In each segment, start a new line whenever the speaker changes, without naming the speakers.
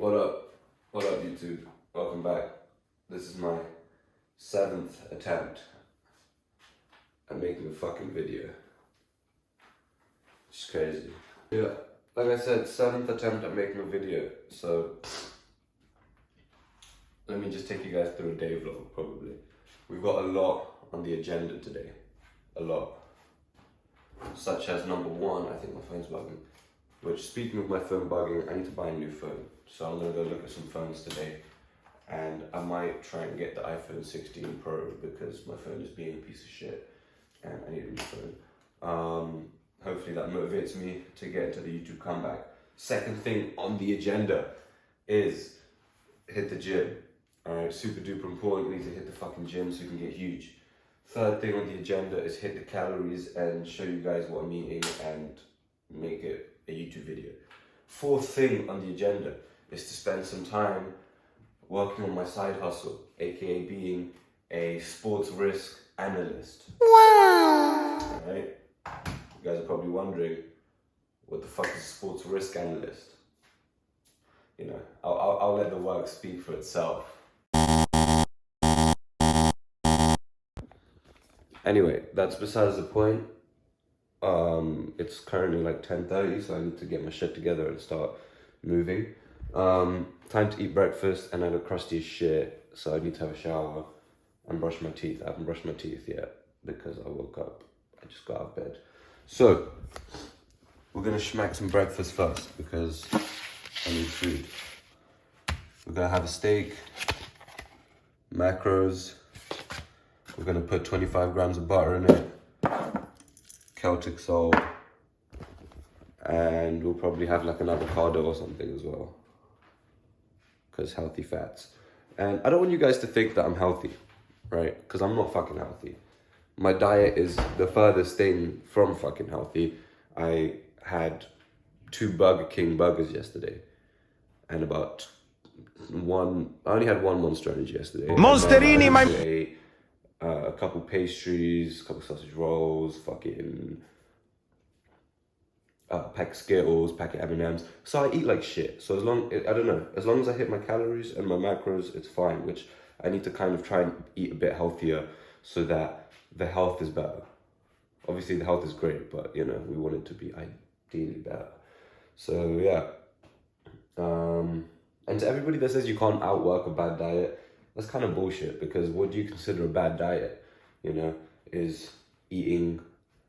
What up? What up, YouTube? Welcome back. This is my 7th attempt at making a fucking video. It's crazy. Yeah, like I said, 7th attempt at making a video. So, let me just take you guys through a day vlog, probably. We've got a lot on the agenda today. A lot. Such as number one, I think my phone's bugging. Which, speaking of my phone bugging, I need to buy a new phone. So I'm gonna go look at some phones today. And I might try and get the iPhone 16 Pro because my phone is being a piece of shit. And I need a new phone. Hopefully that motivates me to get into the YouTube comeback. Second thing on the agenda is hit the gym. Alright, super duper important. We need to hit the fucking gym so we can get huge. Third thing on the agenda is hit the calories and show you guys what I'm eating and make it a YouTube video. Fourth thing on the agenda is to spend some time working on my side hustle, aka being a sports risk analyst. Wow! Alright? You guys are probably wondering, what the fuck is a sports risk analyst? You know, I'll let the work speak for itself. Anyway, that's besides the point. It's currently like 10:30, so I need to get my shit together and start moving. Time to eat breakfast, and I look crusty as shit, so I need to have a shower and brush my teeth. I haven't brushed my teeth yet because I woke up. I just got out of bed. So, we're gonna schmack some breakfast first because I need food. We're gonna have a steak, macros. We're gonna put 25 grams of butter in it, Celtic salt, and we'll probably have like an avocado or something as well, because healthy fats. And I don't want you guys to think that I'm healthy, right? Because I'm not fucking healthy. My diet is the furthest thing from fucking healthy. I had 2 Burger King burgers yesterday, and I only had one Monster Energy yesterday.
Monsterini, my...
A couple pastries, a couple sausage rolls, fucking pack of Skittles, pack of M&Ms. So I eat like shit. So as long as I hit my calories and my macros, it's fine. Which I need to kind of try and eat a bit healthier so that the health is better. Obviously the health is great, but you know, we want it to be ideally better. So yeah. And to everybody that says you can't outwork a bad diet, that's kind of bullshit, because what do you consider a bad diet? You know, is eating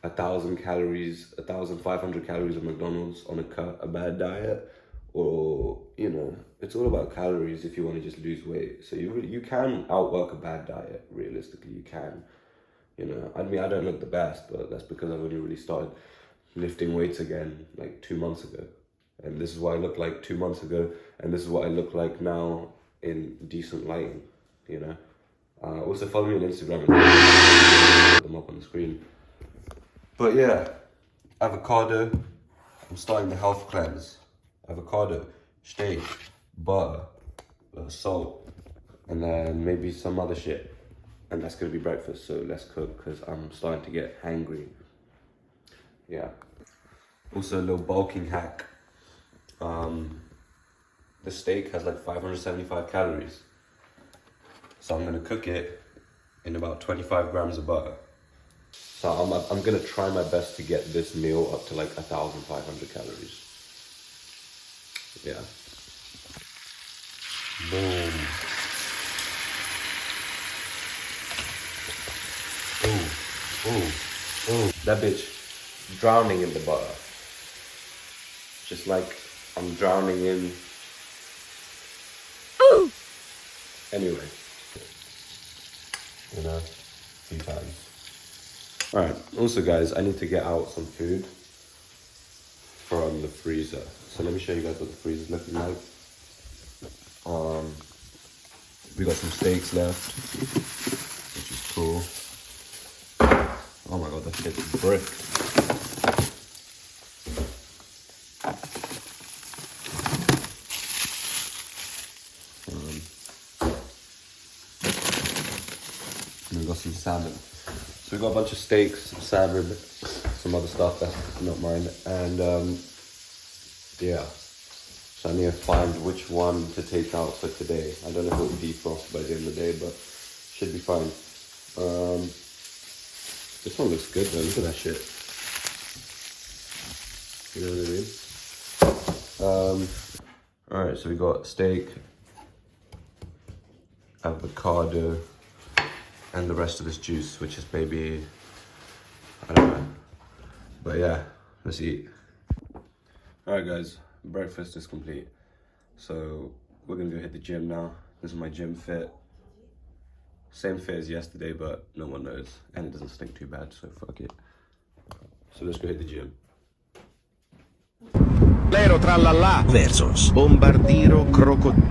1,000 calories, 1,500 calories of McDonald's on a cut a bad diet? Or, you know, it's all about calories if you want to just lose weight. So you can outwork a bad diet, realistically, you can. You know, I mean, I don't look the best, but that's because I've only really started lifting weights again like 2 months ago. And this is what I looked like 2 months ago, and this is what I look like now in decent lighting, you know. Also follow me on Instagram and put them up on the screen. But yeah, avocado. I'm starting the health cleanse. Avocado, steak, butter, salt, and then maybe some other shit. And that's gonna be breakfast. So let's cook because I'm starting to get hangry. Yeah. Also a little bulking hack. The steak has like 575 calories. So I'm gonna cook it in about 25 grams of butter. So I'm gonna try my best to get this meal up to like 1,500 calories. Yeah. Boom. Ooh. That bitch drowning in the butter. Just like I'm drowning in... Anyway, you know, 2 times. Alright, also guys, I need to get out some food from the freezer. So let me show you guys what the freezer's looking like. We got some steaks left, which is cool. Oh my god, that shit's brick. And we got some salmon. So we got a bunch of steaks, some salmon, some other stuff that's not mine, and yeah. So I need to find which one to take out for today. I don't know if it will defrost by the end of the day, but should be fine. This one looks good though, look at that shit. You know what I mean? Alright, so we got steak, avocado, and the rest of this juice, which is maybe, I don't know. But yeah, let's eat. Alright guys, breakfast is complete. So we're gonna go hit the gym now. This is my gym fit. Same fit as yesterday, but no one knows. And it doesn't stink too bad, so fuck it. So let's go hit the gym.
Lero tralala versus Bombardiro Crocodilo.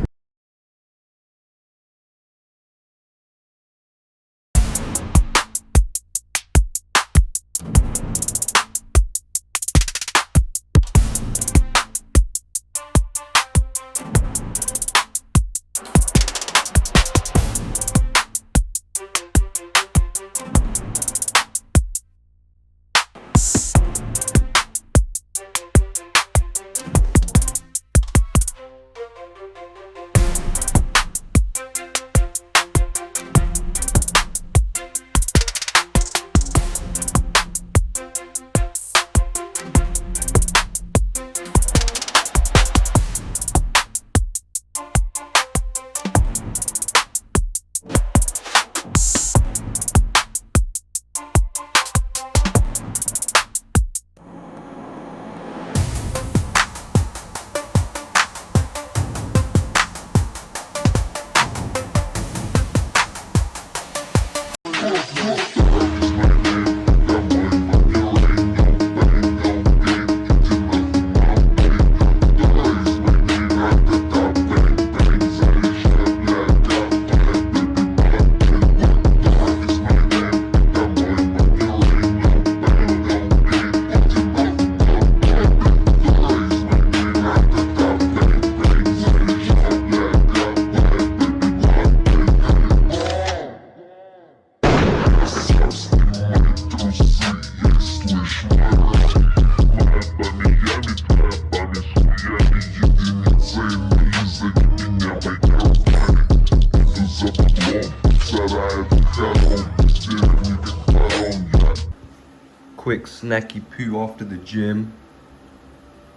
Quick snacky poo after the gym.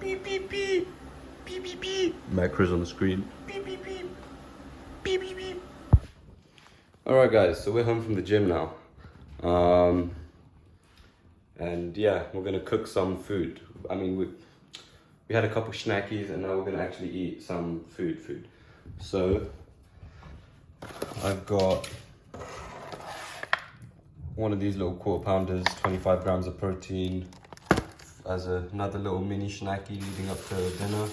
Beep beep beep. Beep beep beep. Macros on the screen. Beep beep beep. Beep beep beep. Alright guys, so we're home from the gym now. And yeah, we're gonna cook some food. I mean, we had a couple snackies and now we're gonna actually eat some food. So I've got one of these little quarter pounders, 25 grams of protein, as another little mini snacky leading up to dinner.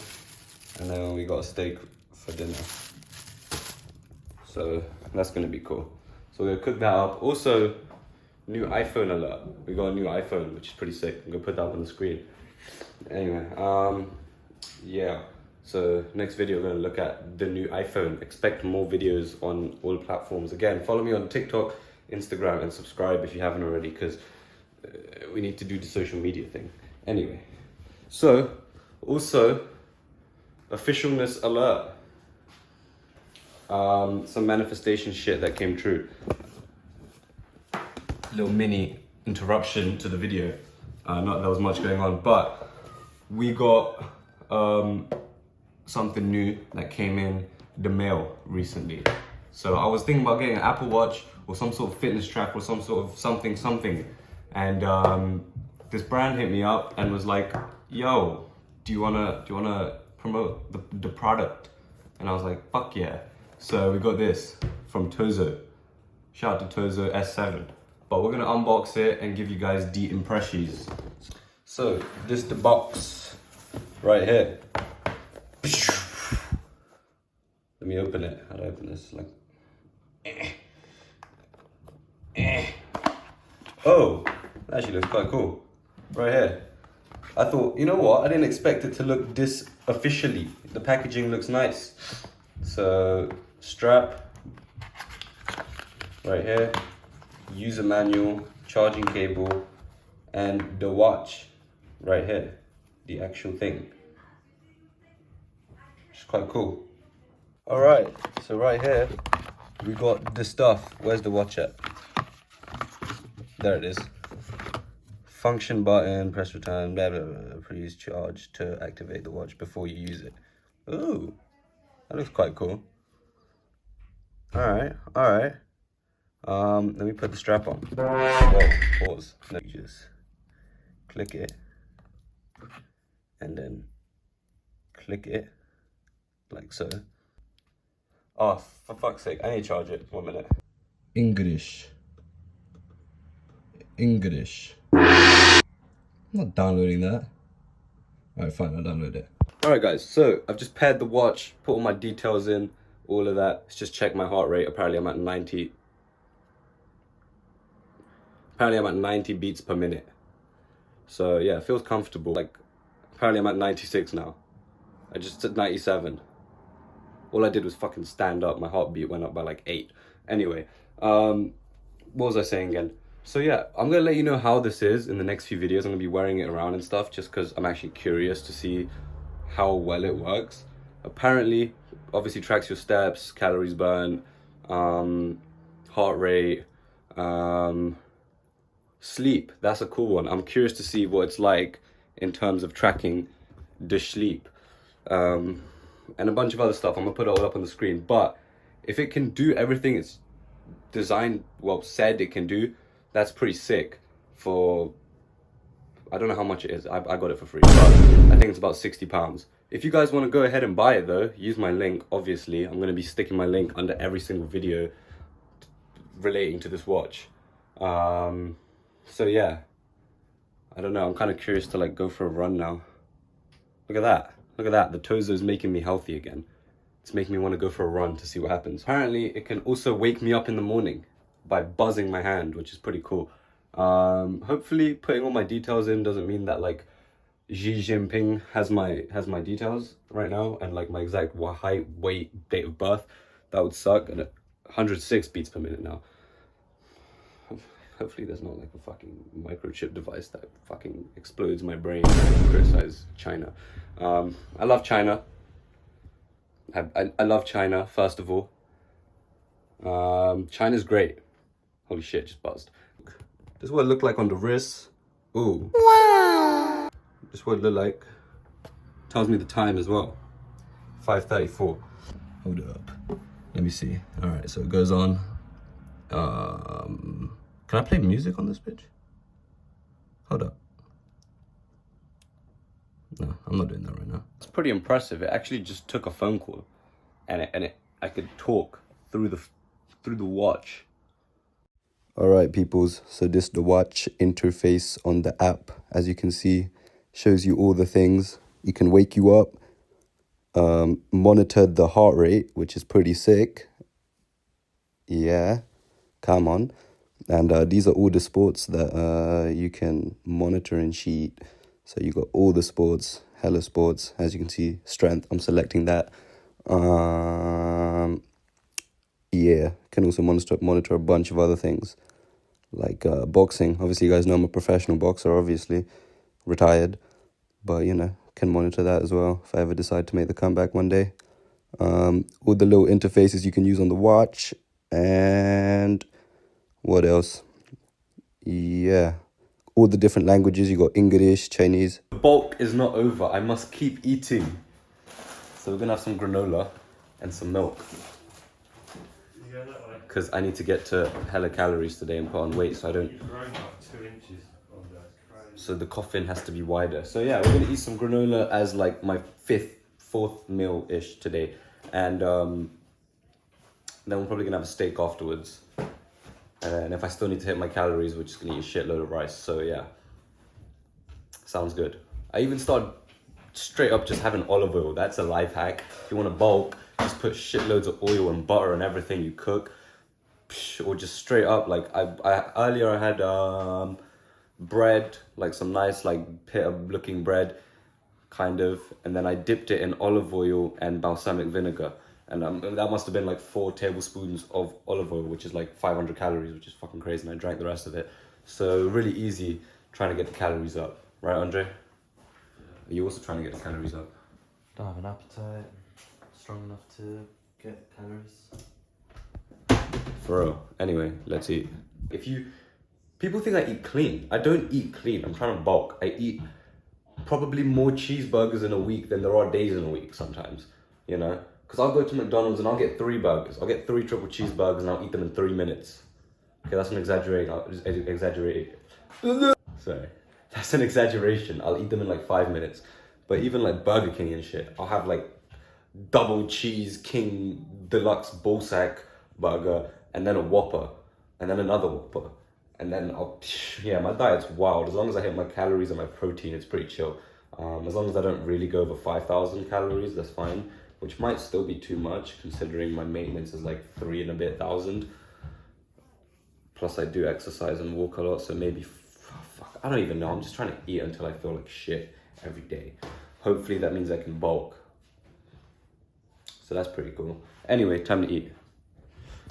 And then we got a steak for dinner. So that's gonna be cool. So we're gonna cook that up. Also, new iPhone alert. We got a new iPhone, which is pretty sick. I'm gonna put that up on the screen. Anyway, yeah. So next video, we're gonna look at the new iPhone. Expect more videos on all platforms. Again, follow me on TikTok, Instagram, and subscribe if you haven't already, because we need to do the social media thing. Anyway, so also officialness alert. Some manifestation shit that came true. Little mini interruption to the video. Not that there was much going on, but we got something new that came in the mail recently. So I was thinking about getting an Apple Watch or some sort of fitness track or some sort of something. And this brand hit me up and was like, yo, do you wanna promote the product? And I was like, fuck yeah. So we got this from Tozo. Shout out to Tozo S7. But we're gonna unbox it and give you guys the impressions. So this is the box right here. Let me open it. How do I open this? Like, oh, that actually looks quite cool. Right here. I thought, you know what? I didn't expect it to look this officially. The packaging looks nice. So, strap. Right here. User manual, charging cable, and the watch. Right here. The actual thing. quite cool. All right, so right here, we got the stuff. Where's the watch at? There it is. Function button, press return, blah, blah, blah. Please charge to activate the watch before you use it. Ooh, that looks quite cool. All right, all right. Let me put the strap on. Whoa, pause. Let me just click it. And then click it, like so. Oh, for fuck's sake, I need to charge it. 1 minute. English. I'm not downloading that. Alright, fine, I'll download it. Alright guys, so I've just paired the watch, put all my details in, all of that. Let's just check my heart rate. Apparently I'm at 90 beats per minute. So yeah, it feels comfortable. Like, apparently I'm at 96 now. I just at 97. All I did was fucking stand up. My heartbeat went up by like 8. Anyway, what was I saying again? So yeah, I'm gonna let you know how this is in the next few videos. I'm gonna be wearing it around and stuff just because I'm actually curious to see how well it works. Apparently, obviously tracks your steps, calories burned, heart rate, sleep. That's a cool one. I'm curious to see what it's like in terms of tracking the sleep. And a bunch of other stuff. I'm gonna put it all up on the screen. But if it can do everything it's designed, well, said it can do, that's pretty sick. For, I don't know how much it is. I got it for free, but I think it's about £60. If you guys want to go ahead and buy it though, use my link. Obviously, I'm gonna be sticking my link under every single video relating to this watch. So yeah, I don't know. I'm kind of curious to like go for a run now. Look at that. Look at that, the Tozo is making me healthy again. It's making me want to go for a run to see what happens. Apparently, it can also wake me up in the morning by buzzing my hand, which is pretty cool. Hopefully, putting all my details in doesn't mean that like Xi Jinping has my details right now and like my exact height, weight, date of birth. That would suck. And 106 beats per minute now. Hopefully there's not like a fucking microchip device that fucking explodes my brain and criticize China. I love China. I love China, first of all. China's great. Holy shit, just buzzed. This is what it looked like on the wrist. Ooh. Wow. This is what it looked like. Tells me the time as well. 5:34. Hold it up. Let me see. Alright, so it goes on. Can I play music on this bitch? Hold up. No, I'm not doing that right now. It's pretty impressive. It actually just took a phone call, and I could talk through the watch. All right, peoples. So this is the watch interface on the app. As you can see, shows you all the things. It can wake you up, monitor the heart rate, which is pretty sick. Yeah, come on. And these are all the sports that you can monitor and sheet. So you got all the sports, hella sports. As you can see, strength, I'm selecting that. Yeah, can also monitor a bunch of other things. Like boxing. Obviously, you guys know I'm a professional boxer, obviously. Retired. But, you know, can monitor that as well if I ever decide to make the comeback one day. All the little interfaces you can use on the watch. And what else? Yeah, all the different languages. You got English, Chinese. The bulk is not over. I must keep eating. So we're gonna have some granola and some milk. Because I need to get to hella calories today and put on weight, so I don't.
You've grown like 2 inches on that.
So the coffin has to be wider. So yeah, we're gonna eat some granola as like my fourth meal-ish today, and then we're probably gonna have a steak afterwards. And if I still need to hit my calories, we're just gonna eat a shitload of rice. So yeah, sounds good. I even started straight up just having olive oil. That's a life hack. If you want to bulk, just put shitloads of oil and butter and everything you cook. Or just straight up, like earlier I had bread, like some nice like pita looking bread, kind of, and then I dipped it in olive oil and balsamic vinegar. And that must have been like 4 tablespoons of olive oil, which is like 500 calories, which is fucking crazy. And I drank the rest of it. So really easy trying to get the calories up. Right, Andre? Yeah. Are you also trying to get the calories up?
Don't have an appetite. strong enough to get calories.
For real. Anyway, let's eat. People think I eat clean. I don't eat clean. I'm trying to bulk. I eat probably more cheeseburgers in a week than there are days in a week sometimes, you know? Because I'll go to McDonald's and I'll get 3 burgers. I'll get 3 triple cheeseburgers and I'll eat them in 3 minutes. Okay, that's an exaggerate. Sorry. That's an exaggeration. I'll eat them in like 5 minutes. But even like Burger King and shit, I'll have like double cheese King Deluxe Ballsack burger and then a Whopper and then another Whopper. And then my diet's wild. As long as I hit my calories and my protein, it's pretty chill. As long as I don't really go over 5,000 calories, that's fine. Which might still be too much considering my maintenance is like 3 and a bit thousand. Plus I do exercise and walk a lot, so maybe, I don't even know. I'm just trying to eat until I feel like shit every day. Hopefully that means I can bulk. So that's pretty cool. Anyway, time to eat.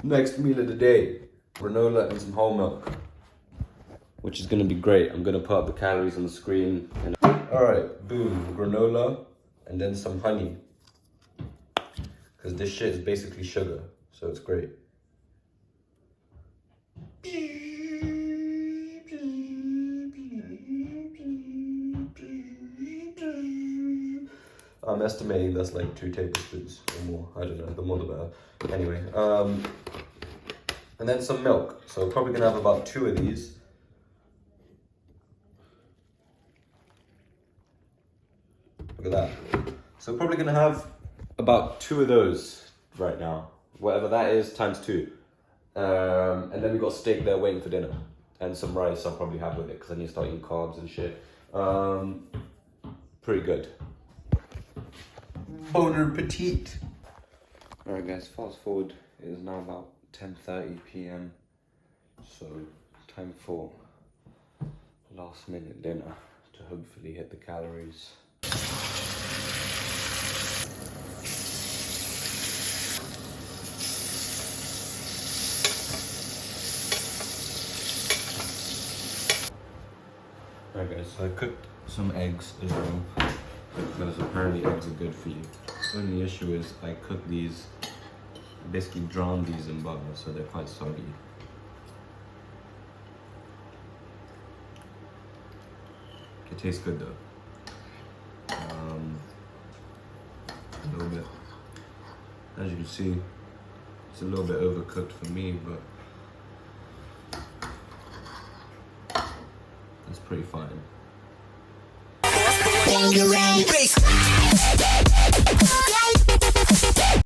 Next meal of the day, granola and some whole milk, which is gonna be great. I'm gonna put up the calories on the screen. All right, boom, granola and then some honey. Because this shit is basically sugar, so it's great. I'm estimating that's like 2 tablespoons or more. I don't know, the more the better. Anyway, and then some milk. So probably gonna have about 2 of these. Look at that. So probably gonna have about 2 of those right now. Whatever that is, times 2. And then we got steak there waiting for dinner. And some rice I'll probably have with it because I need to start eating carbs and shit. Pretty good. Bon appetit. Alright guys, fast forward. It is now about 10:30 p.m. So time for last minute dinner to hopefully hit the calories. Alright guys, so I cooked some eggs as well, because apparently eggs are good for you. The only issue is I cooked these, basically drowned these in butter, so they're quite soggy. It tastes good though. A little bit, as you can see, it's a little bit overcooked for me, but it's pretty fine.